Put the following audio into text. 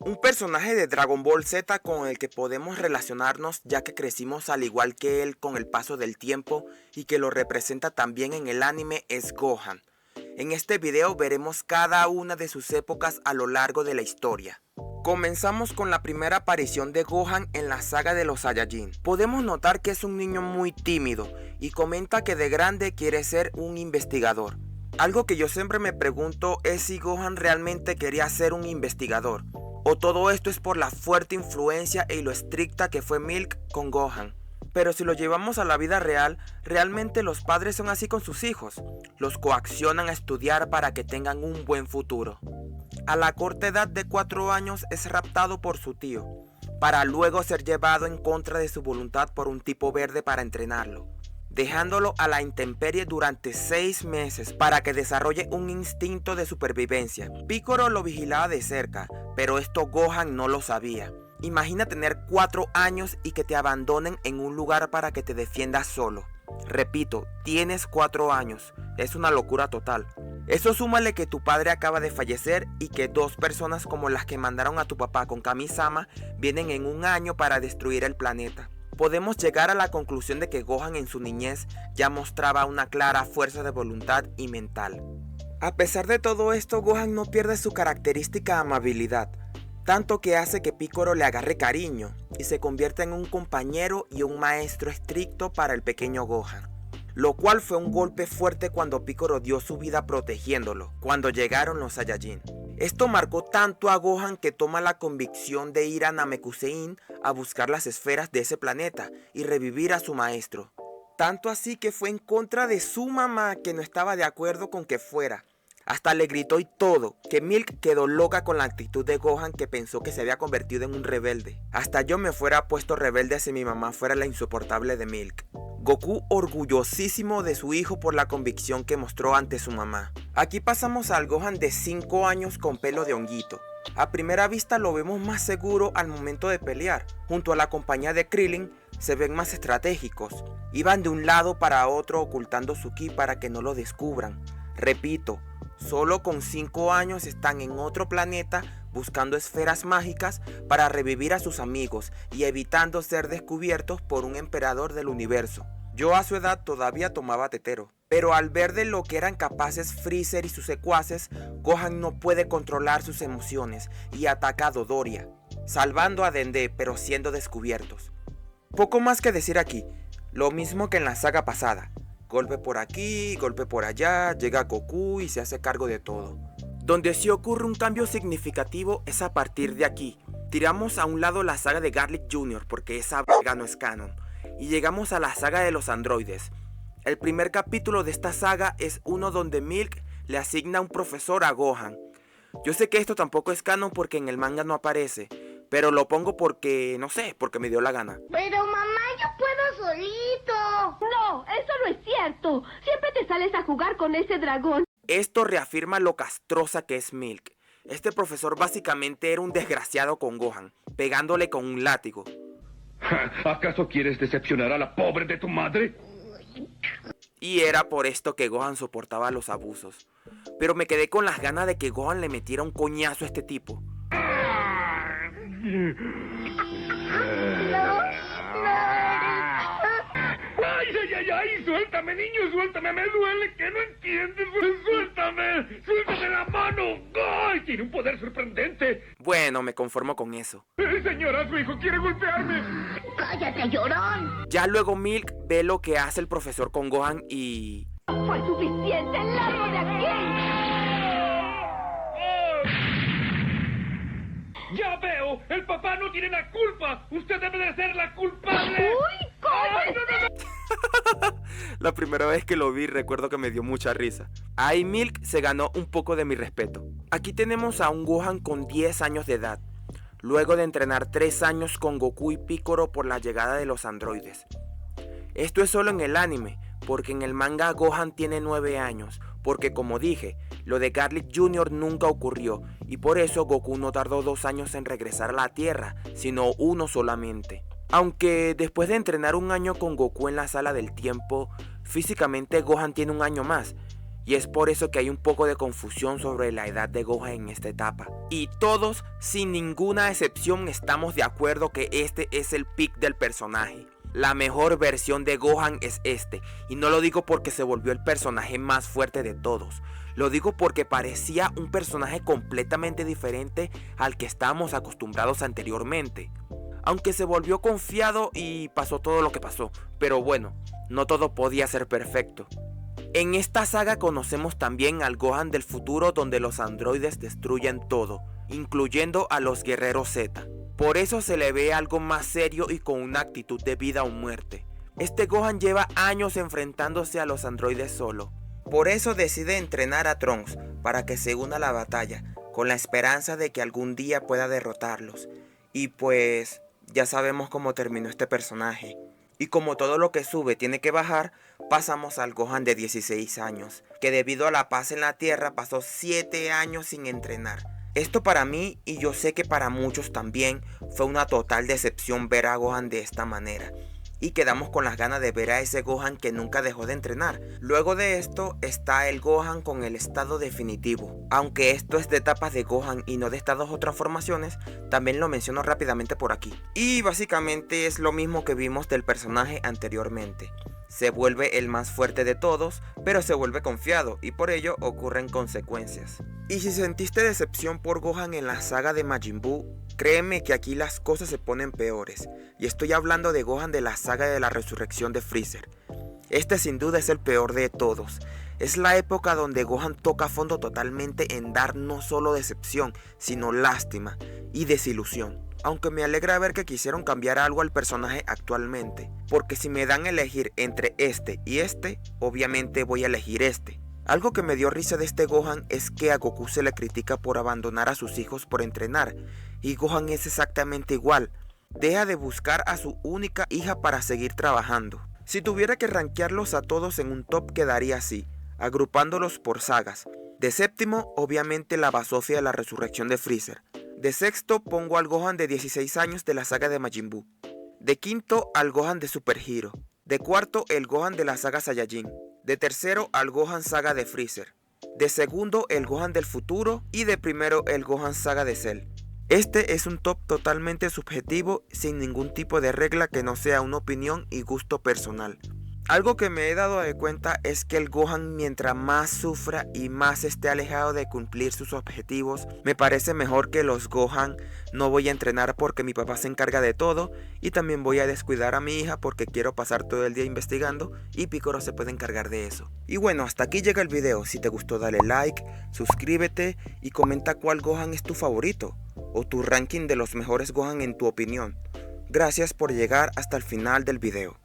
Un personaje de Dragon Ball Z con el que podemos relacionarnos ya que crecimos al igual que él con el paso del tiempo y que lo representa también en el anime es Gohan. En este video veremos cada una de sus épocas a lo largo de la historia. Comenzamos con la primera aparición de Gohan en la saga de los Saiyajin. Podemos notar que es un niño muy tímido y comenta que de grande quiere ser un investigador. Algo que yo siempre me pregunto es si Gohan realmente quería ser un investigador, o todo esto es por la fuerte influencia y lo estricta que fue Milk con Gohan. Pero si lo llevamos a la vida real, realmente los padres son así con sus hijos. Los coaccionan a estudiar para que tengan un buen futuro. A la corta edad de 4 años es raptado por su tío, para luego ser llevado en contra de su voluntad por un tipo verde para entrenarlo, dejándolo a la intemperie durante 6 meses para que desarrolle un instinto de supervivencia. Piccolo lo vigilaba de cerca, pero esto Gohan no lo sabía. Imagina tener 4 años y que te abandonen en un lugar para que te defiendas solo. Repito, tienes 4 años, es una locura total. Eso súmale que tu padre acaba de fallecer y que 2 personas como las que mandaron a tu papá con Kami-sama vienen en un año para destruir el planeta. Podemos llegar a la conclusión de que Gohan en su niñez ya mostraba una clara fuerza de voluntad y mental. A pesar de todo esto, Gohan no pierde su característica amabilidad, tanto que hace que Piccolo le agarre cariño y se convierta en un compañero y un maestro estricto para el pequeño Gohan. Lo cual fue un golpe fuerte cuando Piccolo dio su vida protegiéndolo, cuando llegaron los Saiyajin. Esto marcó tanto a Gohan que toma la convicción de ir a Namekusein a buscar las esferas de ese planeta y revivir a su maestro. Tanto así que fue en contra de su mamá que no estaba de acuerdo con que fuera. Hasta le gritó y todo, que Milk quedó loca con la actitud de Gohan que pensó que se había convertido en un rebelde. Hasta yo me fuera puesto rebelde si mi mamá fuera la insoportable de Milk. Goku orgullosísimo de su hijo por la convicción que mostró ante su mamá. Aquí pasamos al Gohan de 5 años con pelo de honguito. A primera vista lo vemos más seguro al momento de pelear. Junto a la compañía de Krillin se ven más estratégicos. Iban de un lado para otro ocultando su ki para que no lo descubran. Repito, solo con 5 años están en otro planeta buscando esferas mágicas para revivir a sus amigos y evitando ser descubiertos por un emperador del universo. Yo a su edad todavía tomaba tetero, pero al ver de lo que eran capaces Freezer y sus secuaces, Gohan no puede controlar sus emociones y ataca a Dodoria, salvando a Dende pero siendo descubiertos. Poco más que decir aquí, lo mismo que en la saga pasada. Golpe por aquí, golpe por allá, llega Goku y se hace cargo de todo. Donde sí ocurre un cambio significativo es a partir de aquí. Tiramos a un lado la saga de Garlic Jr. porque esa verga no es canon. Y llegamos a la saga de los androides. El primer capítulo de esta saga es uno donde Milk le asigna un profesor a Gohan. Yo sé que esto tampoco es canon porque en el manga no aparece, pero lo pongo porque, no sé, porque me dio la gana. Pero mamá, yo puedo solito. No, eso no es cierto. Siempre te sales a jugar con ese dragón. Esto reafirma lo castrosa que es Milk. Este profesor básicamente era un desgraciado con Gohan, pegándole con un látigo. ¿Acaso quieres decepcionar a la pobre de tu madre? Y era por esto que Gohan soportaba los abusos. Pero me quedé con las ganas de que Gohan le metiera un coñazo a este tipo. ¡Ay! ¡Suéltame, niño! ¡Suéltame! ¡Me duele! ¿Qué no entiendes? ¡Suéltame! ¡Suéltame la mano! ¡Ay! ¡Tiene un poder sorprendente! Bueno, me conformo con eso. Señora, su hijo quiere golpearme. ¡Cállate, llorón! Ya luego Milk ve lo que hace el profesor con Gohan y... ¡Fue suficiente! ¡Largo de aquí! ¡Ya veo! ¡El papá no tiene la culpa! ¡Usted debe de ser la culpable! ¡Uy, ¡Ay, no! La primera vez que lo vi recuerdo que me dio mucha risa. Ahí Milk se ganó un poco de mi respeto. Aquí tenemos a un Gohan con 10 años de edad, luego de entrenar 3 años con Goku y Piccolo por la llegada de los androides. Esto es solo en el anime, porque en el manga Gohan tiene 9 años, porque como dije, lo de Garlic Jr. nunca ocurrió, y por eso Goku no tardó 2 años en regresar a la Tierra, sino 1 solamente. Aunque después de entrenar 1 año con Goku en la sala del tiempo, físicamente Gohan tiene 1 año más, y es por eso que hay un poco de confusión sobre la edad de Gohan en esta etapa. Y todos, sin ninguna excepción, estamos de acuerdo que este es el peak del personaje. La mejor versión de Gohan es este, y no lo digo porque se volvió el personaje más fuerte de todos. Lo digo porque parecía un personaje completamente diferente al que estábamos acostumbrados anteriormente. Aunque se volvió confiado y pasó todo lo que pasó, pero bueno, no todo podía ser perfecto. En esta saga conocemos también al Gohan del futuro, donde los androides destruyen todo, incluyendo a los guerreros Z. Por eso se le ve algo más serio y con una actitud de vida o muerte. Este Gohan lleva años enfrentándose a los androides solo. Por eso decide entrenar a Trunks para que se una a la batalla, con la esperanza de que algún día pueda derrotarlos. Y pues ya sabemos cómo terminó este personaje. Y como todo lo que sube tiene que bajar, pasamos al Gohan de 16 años, que debido a la paz en la Tierra pasó 7 años sin entrenar. Esto para mí, y yo sé que para muchos también, fue una total decepción ver a Gohan de esta manera. Y quedamos con las ganas de ver a ese Gohan que nunca dejó de entrenar. Luego de esto está el Gohan con el estado definitivo. Aunque esto es de etapas de Gohan y no de estados o transformaciones, también lo menciono rápidamente por aquí. Y básicamente es lo mismo que vimos del personaje anteriormente. Se vuelve el más fuerte de todos, pero se vuelve confiado y por ello ocurren consecuencias. Y si sentiste decepción por Gohan en la saga de Majin Buu, créeme que aquí las cosas se ponen peores. Y estoy hablando de Gohan de la saga de la resurrección de Freezer. Este sin duda es el peor de todos. Es la época donde Gohan toca fondo totalmente en dar no solo decepción, sino lástima y desilusión. Aunque me alegra ver que quisieron cambiar algo al personaje actualmente, porque si me dan a elegir entre este y este, obviamente voy a elegir este. Algo que me dio risa de este Gohan es que a Goku se le critica por abandonar a sus hijos por entrenar, y Gohan es exactamente igual. Deja de buscar a su única hija para seguir trabajando. Si tuviera que rankearlos a todos en un top quedaría así, agrupándolos por sagas. De séptimo, obviamente la basofia de la resurrección de Freezer. De sexto pongo al Gohan de 16 años de la saga de Majin Buu. De quinto al Gohan de Super Hero. De cuarto el Gohan de la saga Saiyajin. De tercero al Gohan saga de Freezer. De segundo el Gohan del futuro y de primero el Gohan saga de Cell. Este es un top totalmente subjetivo, sin ningún tipo de regla que no sea una opinión y gusto personal. Algo que me he dado de cuenta es que el Gohan, mientras más sufra y más esté alejado de cumplir sus objetivos, me parece mejor que los Gohan no voy a entrenar porque mi papá se encarga de todo y también voy a descuidar a mi hija porque quiero pasar todo el día investigando y Piccolo se puede encargar de eso. Y bueno, hasta aquí llega el video. Si te gustó dale like, suscríbete y comenta cuál Gohan es tu favorito o tu ranking de los mejores Gohan en tu opinión. Gracias por llegar hasta el final del video.